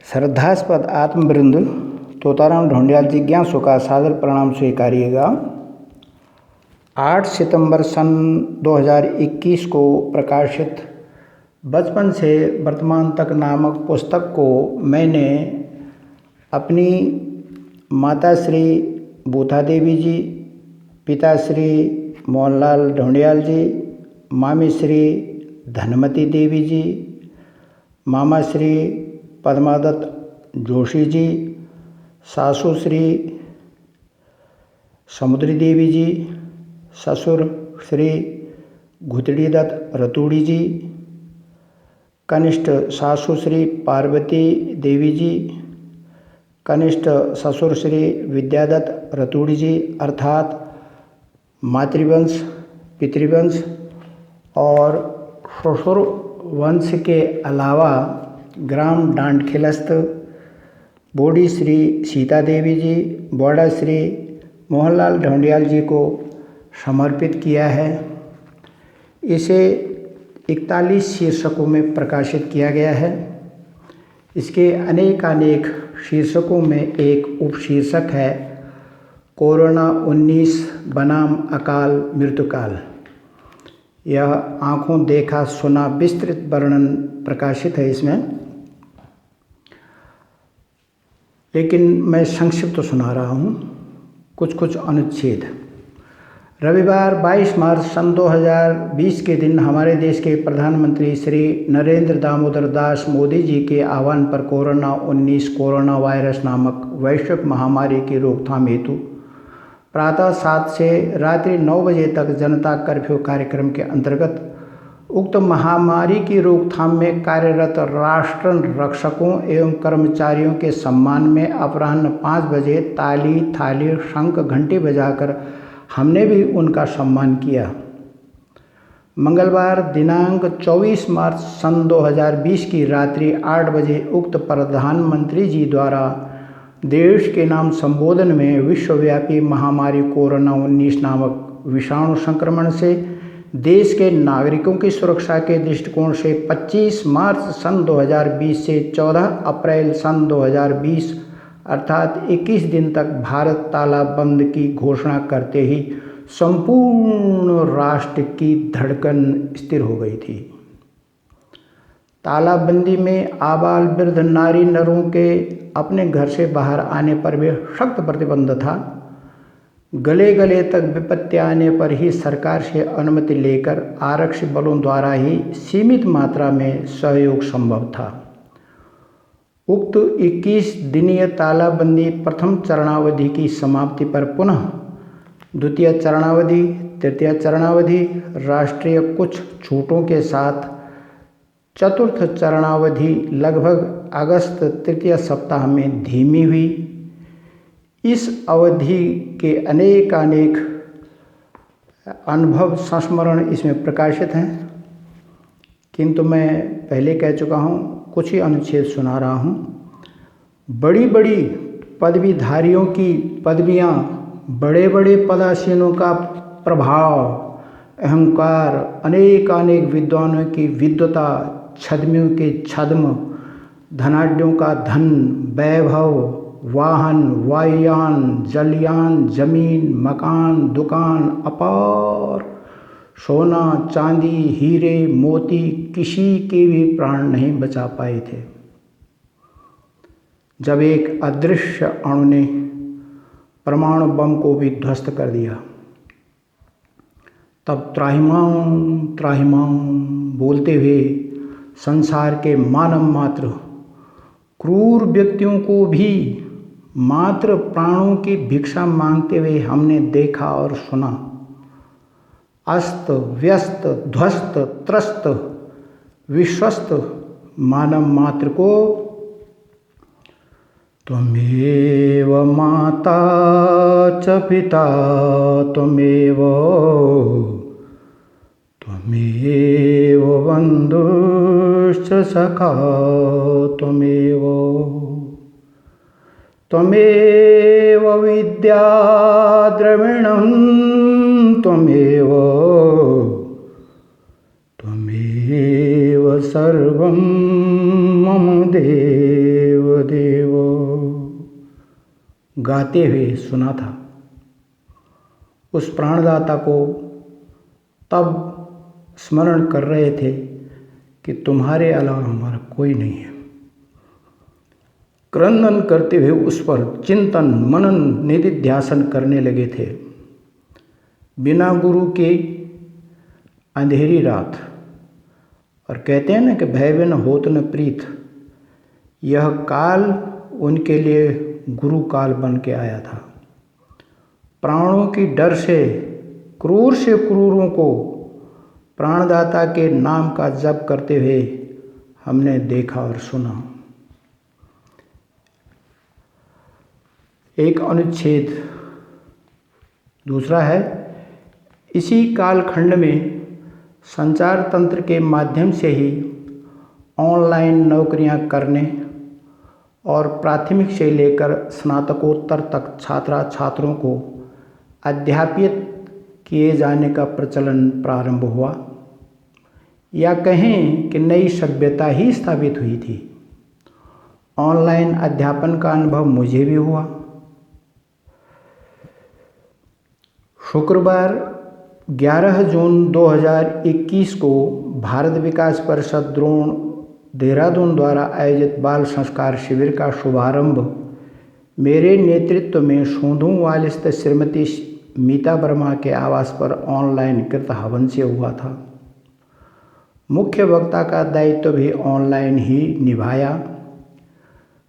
श्रद्धास्पद आत्मवृंद तोताराम ढोंडियाल जिज्ञासु का सादर प्रणाम स्वीकारिएगा। 8 सितंबर सन 2021 को प्रकाशित बचपन से वर्तमान तक नामक पुस्तक को मैंने अपनी माता श्री बूथा देवी जी, पिता श्री मोहनलाल ढोंडियाल जी, मामी श्री धनमती देवी जी, मामा श्री पद्मादत्त जोशी जी, सासू श्री समुद्री देवी जी, ससुर श्री घुतड़ीदत्त रतूड़ी जी, कनिष्ठ सासू श्री पार्वती देवी जी, कनिष्ठ ससुर श्री विद्यादत्त रतूड़ी जी अर्थात मातृवंश, पितृवंश और ससुर वंश के अलावा ग्राम डांडखिलस्त बोडी श्री सीता देवी जी, बोडा श्री मोहनलाल ढोंडियाल जी को समर्पित किया है। इसे 41 शीर्षकों में प्रकाशित किया गया है। इसके अनेक शीर्षकों में एक उपशीर्षक है कोरोना 19 बनाम अकाल मृत्युकाल। यह आँखों देखा सुना विस्तृत वर्णन प्रकाशित है इसमें, लेकिन मैं संक्षिप्त सुना रहा हूँ कुछ अनुच्छेद। रविवार 22 मार्च सन 2020 के दिन हमारे देश के प्रधानमंत्री श्री नरेंद्र दामोदर दास मोदी जी के आह्वान पर कोरोना 19 कोरोना वायरस नामक वैश्विक महामारी की रोकथाम हेतु प्रातः 7 से रात्रि 9 बजे तक जनता कर्फ्यू कार्यक्रम के अंतर्गत उक्त महामारी की रोकथाम में कार्यरत राष्ट्र रक्षकों एवं कर्मचारियों के सम्मान में अपराह्न 5 बजे ताली थाली शंख घंटी बजाकर हमने भी उनका सम्मान किया। मंगलवार दिनांक 24 मार्च सन 2020 की रात्रि 8 बजे उक्त प्रधानमंत्री जी द्वारा देश के नाम संबोधन में विश्वव्यापी महामारी कोरोना 19 नामक विषाणु संक्रमण से देश के नागरिकों की सुरक्षा के दृष्टिकोण से 25 मार्च सन 2020 से 14 अप्रैल सन 2020 अर्थात 21 दिन तक भारत तालाबंद की घोषणा करते ही संपूर्ण राष्ट्र की धड़कन स्थिर हो गई थी। तालाबंदी में आबाल वृद्ध नारी नरों के अपने घर से बाहर आने पर भी सख्त प्रतिबंध था। गले तक विपत्ति आने पर ही सरकार से अनुमति लेकर आरक्षी बलों द्वारा ही सीमित मात्रा में सहयोग संभव था। उक्त 21 दिनीय तालाबंदी प्रथम चरणावधि की समाप्ति पर पुनः द्वितीय चरणावधि, तृतीय चरणावधि राष्ट्रीय कुछ छूटों के साथ चतुर्थ चरणावधि लगभग अगस्त तृतीय सप्ताह में धीमी हुई। इस अवधि के अनेक अनुभव संस्मरण इसमें प्रकाशित हैं, किंतु मैं पहले कह चुका हूँ, कुछ ही अनुच्छेद सुना रहा हूँ। बड़ी पदवीधारियों की पदवियाँ, बड़े पदासीनों का प्रभाव, अहंकार, अनेक विद्वानों की विद्वता, छद्मियों के छद्म, धनाढ्यों का धन, वैभव, वाहन, वायुयान, जलयान, जमीन, मकान, दुकान, अपार सोना, चांदी, हीरे, मोती किसी के भी प्राण नहीं बचा पाए थे। जब एक अदृश्य अणु ने परमाणु बम को भी ध्वस्त कर दिया, तब त्राहिमाम बोलते हुए संसार के मानव मात्र क्रूर व्यक्तियों को भी मात्र प्राणों की भिक्षा मांगते हुए हमने देखा और सुना। अस्त व्यस्त ध्वस्त त्रस्त विश्वस्त मानव मात्र को त्वमेव माता च पिता त्वमेव बन्धुश्च सखा त्वमेव विद्या द्रविणं त्वमेव सर्वं मम देव गाते हुए सुना था। उस प्राणदाता को तब स्मरण कर रहे थे कि तुम्हारे अलावा हमारा कोई नहीं है। क्रंदन करते हुए उस पर चिंतन मनन निधिध्यासन करने लगे थे। बिना गुरु के अंधेरी रात, और कहते हैं ना कि भय बिन होत न प्रीत, यह काल उनके लिए गुरु काल बन के आया था। प्राणों की डर से क्रूरों को प्राणदाता के नाम का जप करते हुए हमने देखा और सुना। एक अनुच्छेद दूसरा है, इसी कालखंड में संचार तंत्र के माध्यम से ही ऑनलाइन नौकरियां करने और प्राथमिक से लेकर स्नातकोत्तर तक छात्रा छात्रों को अध्यापित किए जाने का प्रचलन प्रारंभ हुआ, या कहें कि नई सभ्यता ही स्थापित हुई थी। ऑनलाइन अध्यापन का अनुभव मुझे भी हुआ। शुक्रवार 11 जून 2021 को भारत विकास परिषद द्रोण देहरादून द्वारा आयोजित बाल संस्कार शिविर का शुभारंभ मेरे नेतृत्व में सोंधूवाल स्थित श्रीमती मीता वर्मा के आवास पर ऑनलाइन कृत हवन से हुआ था। मुख्य वक्ता का दायित्व भी ऑनलाइन ही निभाया।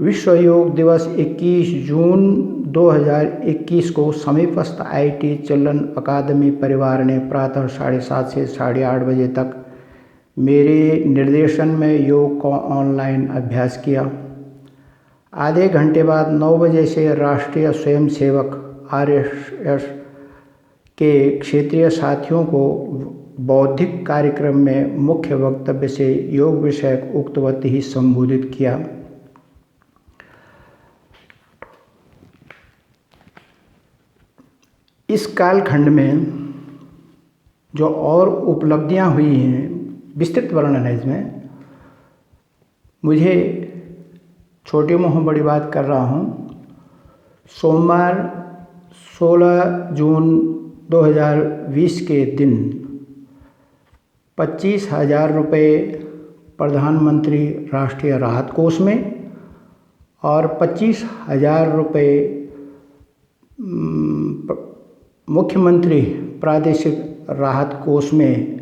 विश्व योग दिवस 21 जून 2021 को समीपस्थ IIT चिल्ड्रन अकादमी परिवार ने प्रातः 7:30 से 8:30 बजे तक मेरे निर्देशन में योग का ऑनलाइन अभ्यास किया। आधे घंटे बाद 9 बजे से राष्ट्रीय स्वयंसेवक RSS के क्षेत्रीय साथियों को बौद्धिक कार्यक्रम में मुख्य वक्तव्य से योग विषयक उक्तवत ही संबोधित किया। इस कालखंड में जो और उपलब्धियां हुई हैं, विस्तृत वर्णन है इसमें। मुझे छोटी मुँह बड़ी बात कर रहा हूँ। सोमवार 16 जून 2020 के दिन 25,000 रुपये प्रधानमंत्री राष्ट्रीय राहत कोष में और 25,000 रुपये मुख्यमंत्री प्रादेशिक राहत कोष में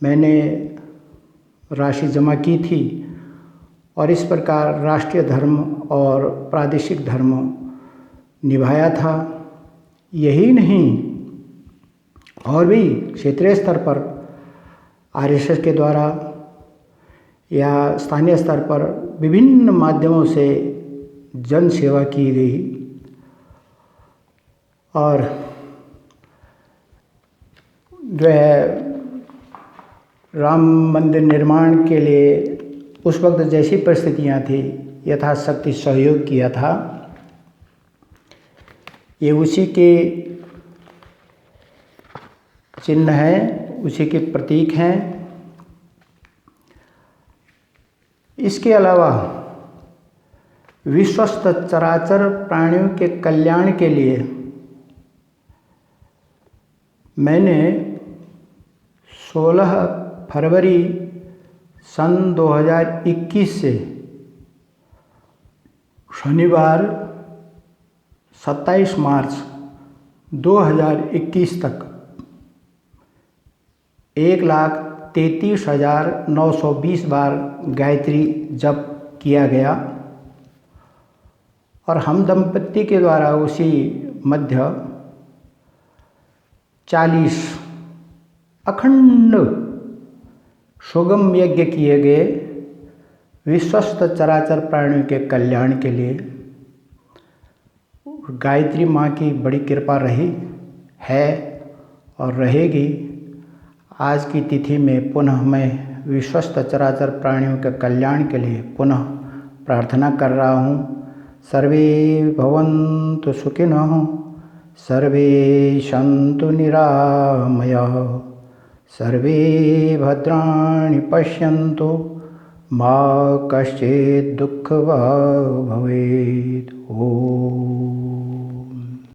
मैंने राशि जमा की थी, और इस प्रकार राष्ट्रीय धर्म और प्रादेशिक धर्म निभाया था। यही नहीं, और भी क्षेत्रीय स्तर पर RSS के द्वारा या स्थानीय स्तर पर विभिन्न माध्यमों से जन सेवा की गई, और जो है राम मंदिर निर्माण के लिए उस वक्त जैसी परिस्थितियां थी, यथाशक्ति सहयोग किया था। ये उसी के चिन्ह हैं, उसी के प्रतीक हैं। इसके अलावा विश्वस्त चराचर प्राणियों के कल्याण के लिए मैंने 16 फरवरी सन 2021 से शनिवार 27 मार्च 2021 तक 1,33,920 बार गायत्री जप किया गया, और हम दंपत्ति के द्वारा उसी मध्य 40 अखंड सुगम यज्ञ किए गए विश्वस्त चराचर प्राणियों के कल्याण के लिए। गायत्री माँ की बड़ी कृपा रही है और रहेगी। आज की तिथि में पुनः मैं विश्वस्त चराचर प्राणियों के कल्याण के लिए पुनः प्रार्थना कर रहा हूँ। सर्वे भवन्तु सुखिनः, सर्वे सन्तु निरामयाः, सर्वे भद्राणि पश्यन्तु, मा कश्चित् दुःखभाग् भवेत्। ओम।